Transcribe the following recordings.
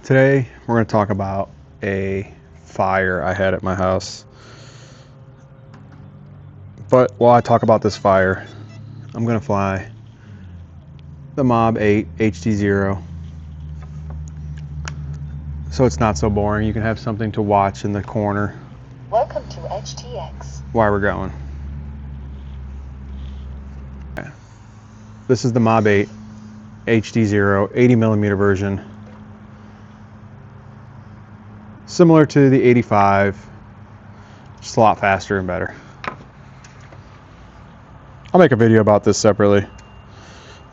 Today we're going to talk about a fire I had at my house. But while I talk about this fire, I'm going to fly the Mob 8 HDZero. So it's not so boring. You can have something to watch in the corner. Welcome to HTX. While we're going. Okay. This is the Mob 8 HDZero 80mm version. Similar to the 85, just a lot faster and better. I'll make a video about this separately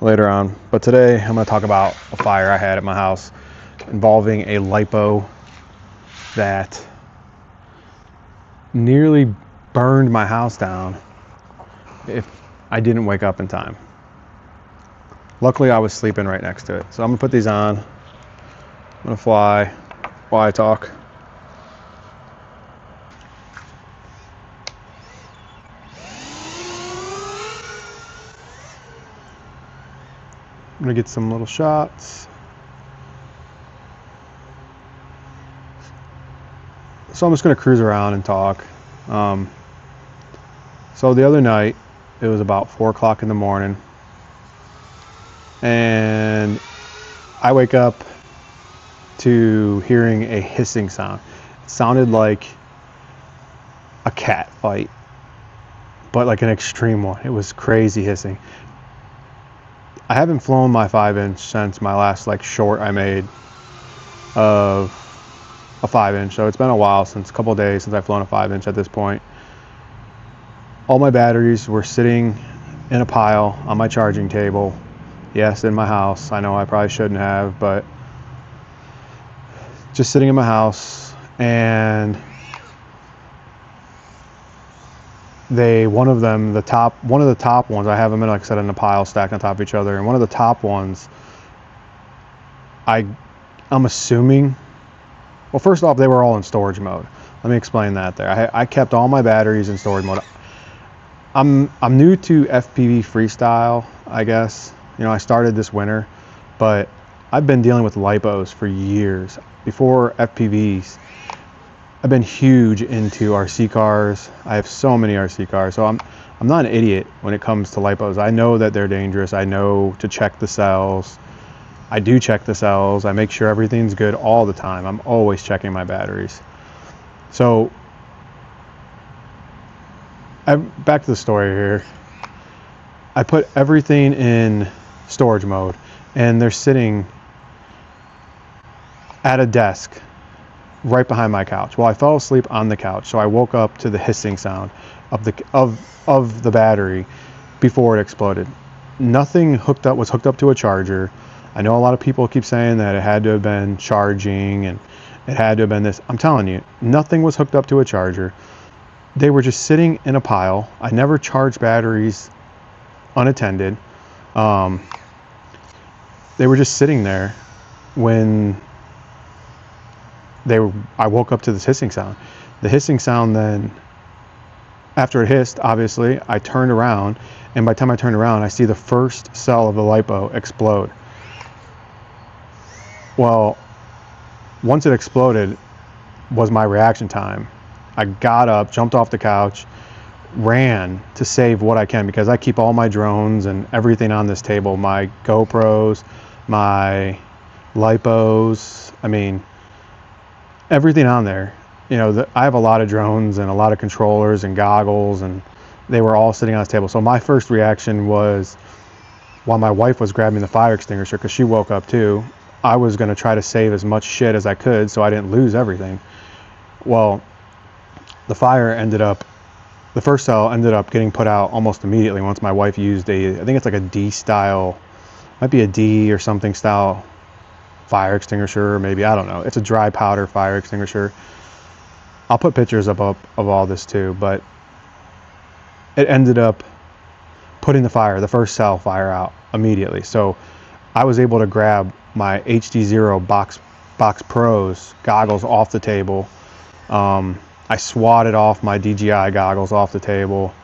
later on, but today I'm going to talk about a fire I had at my house involving a LiPo that nearly burned my house down if I didn't wake up in time. Luckily I was sleeping right next to it. So I'm going to put these on. I'm going to fly while I talk. I'm gonna get some little shots. So I'm just gonna cruise around and talk. So the other night, it was about 4 o'clock in the morning, and I wake up to hearing a hissing sound. It sounded like a cat fight, but like an extreme one. It was crazy hissing. I haven't flown my 5-inch since my last short I made of a 5-inch, so it's been a while, since a couple of days since I've flown a 5-inch at this point. All my batteries were sitting in a pile on my charging table. Yes, in my house. I know I probably shouldn't have, but just sitting in my house. And one of the top ones, I have them in, like I said, in a pile stacked on top of each other, and one of the top ones, I'm assuming, well, first off, they were all in storage mode. Let me explain that there. I kept all my batteries in storage mode. I'm new to FPV freestyle, I guess. I started this winter, but I've been dealing with LiPos for years. Before FPVs, I've been huge into RC cars. I have so many RC cars, so I'm not an idiot when it comes to LiPos. I know that they're dangerous. I know to check the cells. I do check the cells. I make sure everything's good all the time. I'm always checking my batteries. So, back to the story here. I put everything in storage mode, and they're sitting at a desk right behind my couch. Well, I fell asleep on the couch, so I woke up to the hissing sound of the battery before it exploded. Nothing was hooked up to a charger. I know a lot of people keep saying that it had to have been charging and it had to have been this. I'm telling you, nothing was hooked up to a charger. They were just sitting in a pile. I never charged batteries unattended. They were just sitting there when I woke up to this hissing sound. The hissing sound then, after it hissed, obviously, I turned around, and by the time I turned around, I see the first cell of the LiPo explode. Well, once it exploded was my reaction time. I got up, jumped off the couch, ran to save what I can, because I keep all my drones and everything on this table, my GoPros, my LiPos, everything on there. I have a lot of drones and a lot of controllers and goggles, and they were all sitting on this table. So my first reaction was, while my wife was grabbing the fire extinguisher, because she woke up too, I was going to try to save as much shit as I could so I didn't lose everything. Well, the first cell ended up getting put out almost immediately once my wife used I think it's like a D style, might be a D or something style fire extinguisher, or maybe, I don't know. It's a dry powder fire extinguisher. I'll put pictures up of all this too, but it ended up putting the first cell fire out immediately. So I was able to grab my HDZero Box Pros goggles off the table. I swatted off my DJI goggles off the table.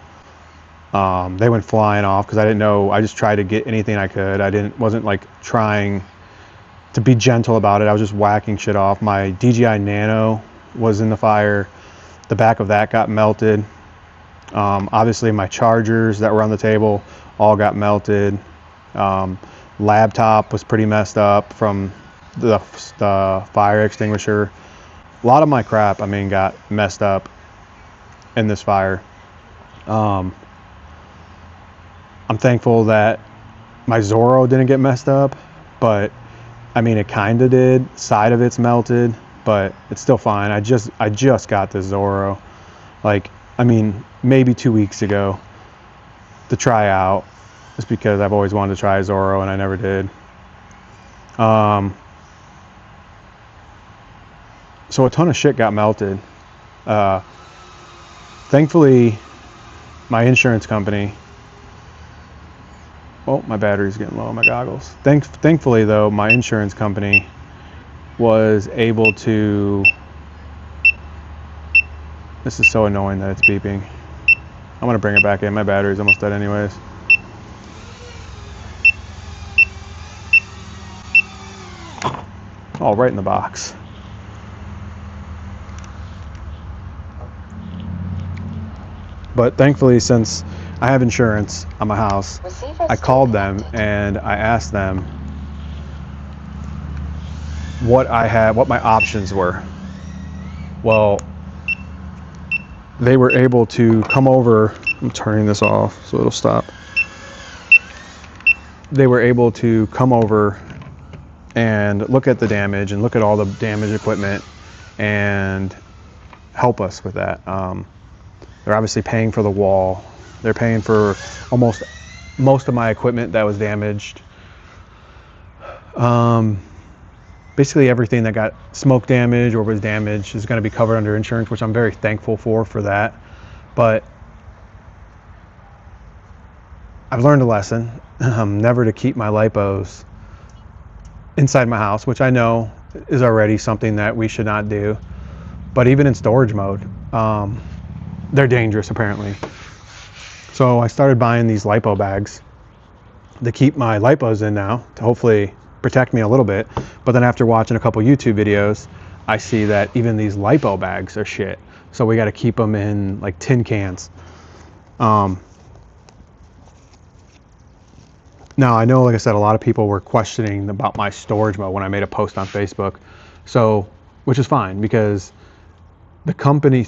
They went flying off because I didn't know. I just tried to get anything I could. Wasn't like trying to be gentle about it, I was just whacking shit off. My DJI Nano was in the fire. The back of that got melted. Obviously my chargers that were on the table all got melted. Laptop was pretty messed up from the fire extinguisher. A lot of my crap, I mean, got messed up in this fire. I'm thankful that my Zorro didn't get messed up, but I mean, it kind of did. Side of it's melted, but it's still fine. I just got this Zorro, like, I mean, maybe 2 weeks ago to try out, just because I've always wanted to try a Zorro and I never did. So a ton of shit got melted. Thankfully, my insurance company, oh, my battery's getting low on my goggles. Thankfully though, my insurance company was able to, this is so annoying that it's beeping. I'm gonna bring it back in, my battery's almost dead anyways. Oh, right in the box. But thankfully, since I have insurance on my house, I called them and I asked them what my options were. Well, they were able to come over. I'm turning this off so it'll stop. They were able to come over and look at the damage and look at all the damaged equipment and help us with that. They're obviously paying for the wall. They're paying for most of my equipment that was damaged. Basically everything that got smoke damage or was damaged is going to be covered under insurance, which I'm very thankful for that. But I've learned a lesson, never to keep my LiPos inside my house, which I know is already something that we should not do. But even in storage mode, they're dangerous apparently. So I started buying these LiPo bags to keep my LiPos in now, to hopefully protect me a little bit. But then after watching a couple YouTube videos, I see that even these LiPo bags are shit. So we got to keep them in like tin cans. Now I know, like I said, a lot of people were questioning about my storage mode when I made a post on Facebook. So, which is fine because the company,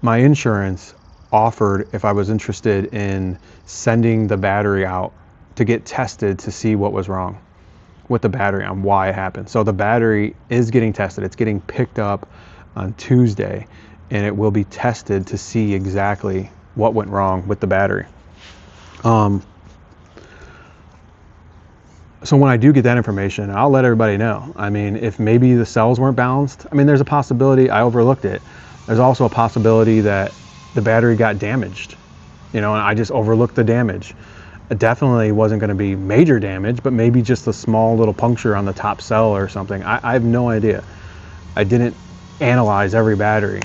my insurance offered if I was interested in sending the battery out to get tested to see what was wrong with the battery and why it happened. So the battery is getting tested. It's getting picked up on Tuesday and it will be tested to see exactly what went wrong with the battery. So when I do get that information, I'll let everybody know. I mean, if maybe the cells weren't balanced, I mean, there's a possibility I overlooked it. There's also a possibility that the battery got damaged, and I just overlooked the damage. It definitely wasn't going to be major damage, but maybe just a small little puncture on the top cell or something. I have no idea. I didn't analyze every battery,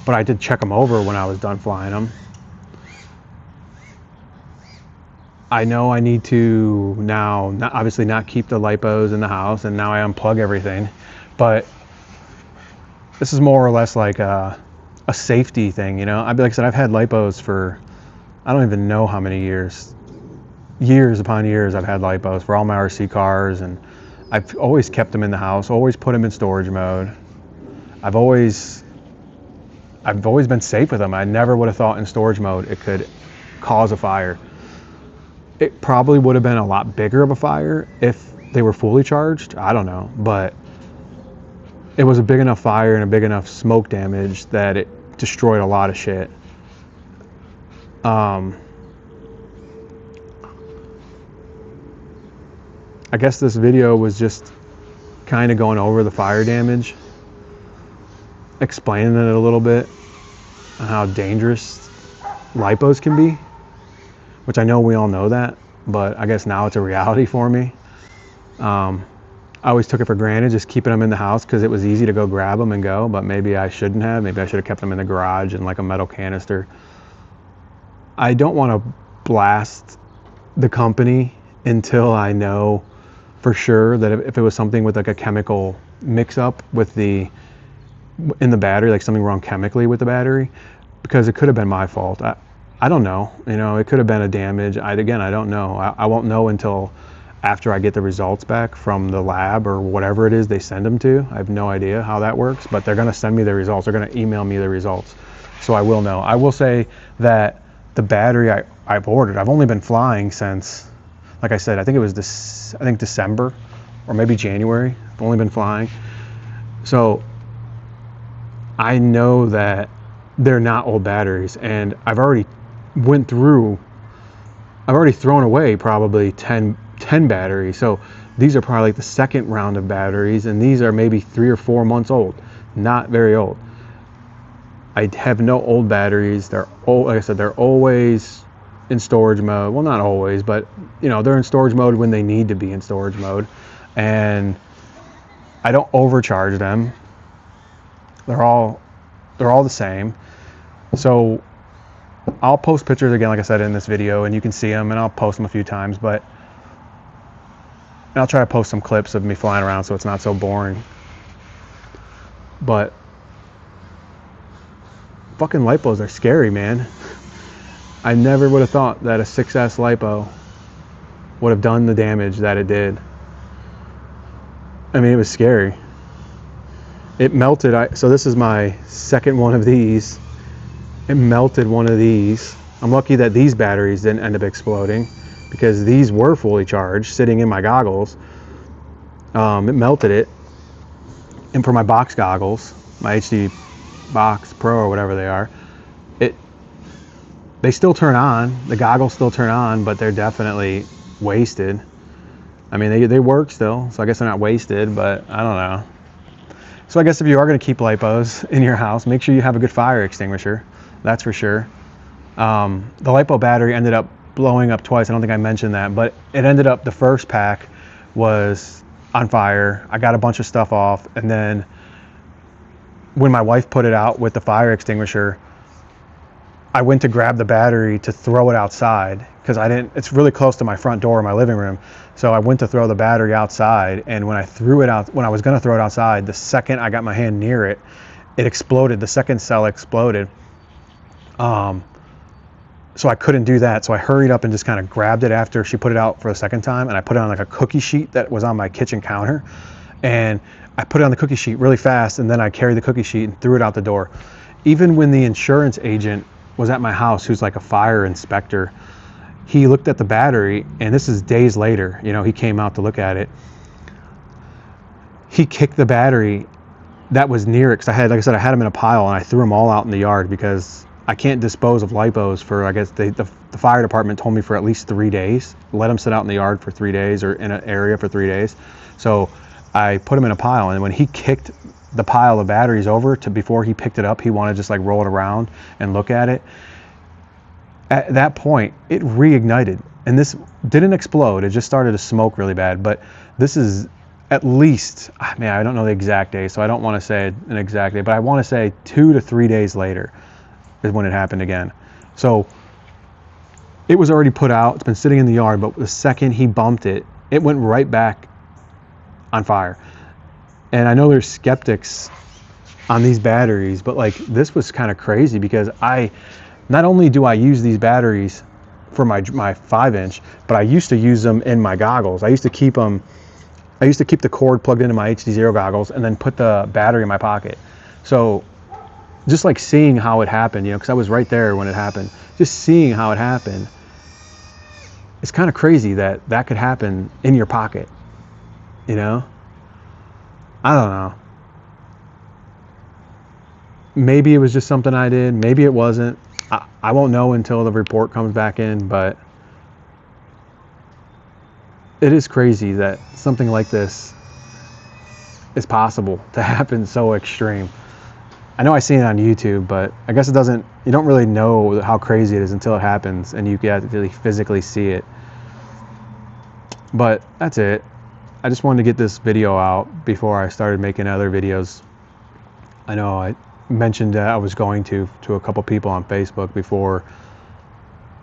but I did check them over when I was done flying them. I know I need to now, obviously not keep the LiPos in the house, and now I unplug everything, but this is more or less like a safety thing, like I said, I've had LiPos for, I don't even know how many years upon years I've had LiPos for all my RC cars, and I've always kept them in the house, always put them in storage mode. I've always been safe with them. I never would have thought in storage mode it could cause a fire. It probably would have been a lot bigger of a fire if they were fully charged. I don't know, but it was a big enough fire and a big enough smoke damage that it destroyed a lot of shit. I guess this video was just kind of going over the fire damage, explaining it a little bit on how dangerous LiPos can be, which I know we all know that, but I guess now it's a reality for me. I always took it for granted, just keeping them in the house because it was easy to go grab them and go, but maybe I shouldn't have. Maybe I should have kept them in the garage in like a metal canister. I don't want to blast the company until I know for sure that if it was something with like a chemical mix-up with in the battery, like something wrong chemically with the battery, because it could have been my fault. I don't know. You know, it could have been a damage. Again, I don't know. I won't know until after I get the results back from the lab or whatever it is they send them to. I have no idea how that works, but they're going to send me the results. They're going to email me the results. So I will know. I will say that the battery I've ordered, I've only been flying since, like I said, I think it was December or maybe January. I've only been flying. So I know that they're not old batteries, and I've already thrown away probably 10 batteries. So these are probably like the second round of batteries, and these are maybe 3 or 4 months old, not very old. I have no old batteries. They're old, like I said, they're always in storage mode. Well, not always, but you know, they're in storage mode when they need to be in storage mode, and I don't overcharge them. They're all the same. So I'll post pictures again, like I said, in this video, and you can see them, and I'll post them a few times, and I'll try to post some clips of me flying around so it's not so boring. But fucking LiPos are scary, man. I never would have thought that a 6S LiPo would have done the damage that it did. I mean, it was scary. It melted. So this is my second one of these. It melted one of these. I'm lucky that these batteries didn't end up exploding, because these were fully charged sitting in my goggles. It melted it. And for my box goggles, my HD Box Pro or whatever they are, they still turn on. The goggles still turn on, but they're definitely wasted. I mean, they work still, so I guess they're not wasted, but I don't know. So I guess if you are going to keep LiPos in your house, make sure you have a good fire extinguisher. That's for sure. The LiPo battery ended up blowing up twice. I don't think I mentioned that, but it ended up, the first pack was on fire. I got a bunch of stuff off, and then when my wife put it out with the fire extinguisher, I went to grab the battery to throw it outside, because it's really close to my front door in my living room. So I went to throw the battery outside, and when I was going to throw it outside, the second I got my hand near it, it exploded. The second cell exploded. So I couldn't do that. So I hurried up and just kind of grabbed it after she put it out for the second time, and I put it on like a cookie sheet that was on my kitchen counter, and I put it on the cookie sheet really fast, and then I carried the cookie sheet and threw it out the door. Even when the insurance agent was at my house, who's like a fire inspector, he looked at the battery, and this is days later, you know, he came out to look at it. He kicked the battery that was near it, because like I said, I had them in a pile, and I threw them all out in the yard, because I can't dispose of LiPos for, I guess the fire department told me, for at least 3 days. Let them sit out in the yard for 3 days, or in an area for 3 days. So I put them in a pile, and when he kicked the pile of batteries over before he picked it up, he wanted to just like roll it around and look at it. At that point, it reignited, and this didn't explode. It just started to smoke really bad. But this is at least, I don't know the exact day, so I don't want to say an exact day, but I want to say 2 to 3 days later is when it happened again. So it was already put out. It's been sitting in the yard, but the second he bumped it, it went right back on fire. And I know there's skeptics on these batteries, but like, this was kind of crazy, because not only do I use these batteries for my 5-inch, but I used to use them in my goggles. I used to keep the cord plugged into my HDZero goggles, and then put the battery in my pocket. So just like seeing how it happened, you know, because I was right there when it happened, just seeing how it happened, it's kind of crazy that could happen in your pocket, you know? I don't know. Maybe it was just something I did. Maybe it wasn't. I won't know until the report comes back in, but it is crazy that something like this is possible to happen so extreme. I know I seen it on YouTube, but I guess you don't really know how crazy it is until it happens and you get to really physically see it. But that's it. I just wanted to get this video out before I started making other videos. I know I mentioned that I was going to a couple people on Facebook before,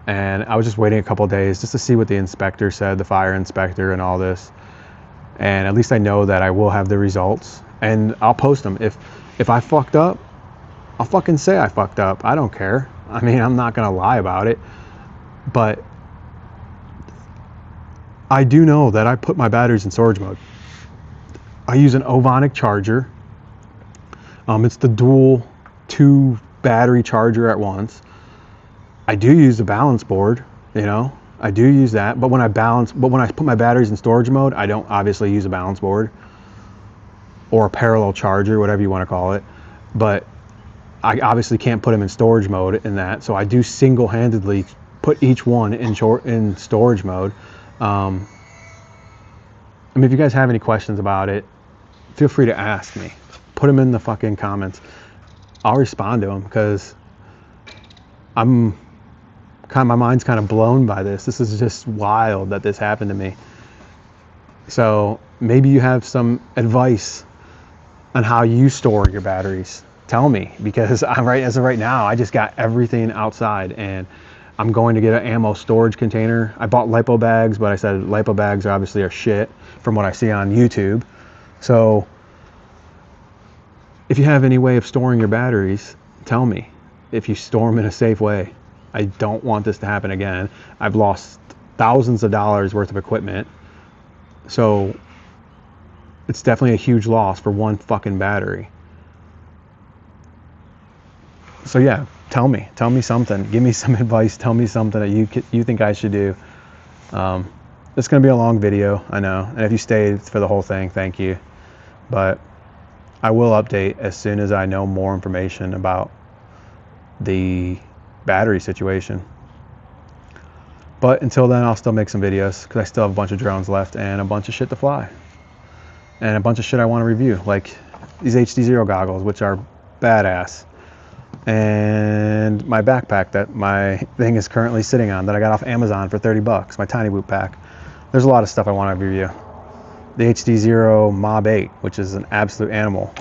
and I was just waiting a couple days just to see what the inspector said, the fire inspector and all this. and at least I know that I will have the results, and I'll post them. If I fucked up, I'll fucking say I fucked up. I don't care. I mean, I'm not gonna lie about it, but I do know that I put my batteries in storage mode. I use an Ovonic charger. It's the dual 2 battery charger at once. I do use the balance board, you know, I do use that, but when I put my batteries in storage mode, I don't obviously use a balance board or a parallel charger, whatever you want to call it, but I obviously can't put them in storage mode in that, so I do single-handedly put each one in storage mode. I mean, if you guys have any questions about it, feel free to ask me. Put them in the fucking comments. I'll respond to them, because my mind's kind of blown by this. This is just wild that this happened to me. So maybe you have some advice on how you store your batteries. Tell me, because as of right now, I just got everything outside, and I'm going to get an ammo storage container. I bought LiPo bags, but I said LiPo bags obviously are shit from what I see on YouTube. So if you have any way of storing your batteries, tell me if you store them in a safe way. I don't want this to happen again. I've lost thousands of dollars worth of equipment, so it's definitely a huge loss for one fucking battery. So yeah, tell me something. Give me some advice. Tell me something that you think I should do. It's gonna be a long video, I know, and if you stayed for the whole thing, thank you. But I will update as soon as I know more information about the battery situation. But until then, I'll still make some videos, because I still have a bunch of drones left and a bunch of shit to fly. And a bunch of shit I want to review, like these HDZero goggles, which are badass. And my backpack that my thing is currently sitting on, that I got off Amazon for 30 bucks, my tinywhoop pack. There's a lot of stuff I want to review. The HDZero Mob 8, which is an absolute animal.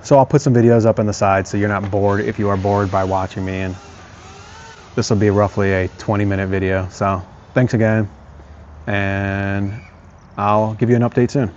So I'll put some videos up on the side so you're not bored if you are bored by watching me, and this will be roughly a 20-minute video. So thanks again, and I'll give you an update soon.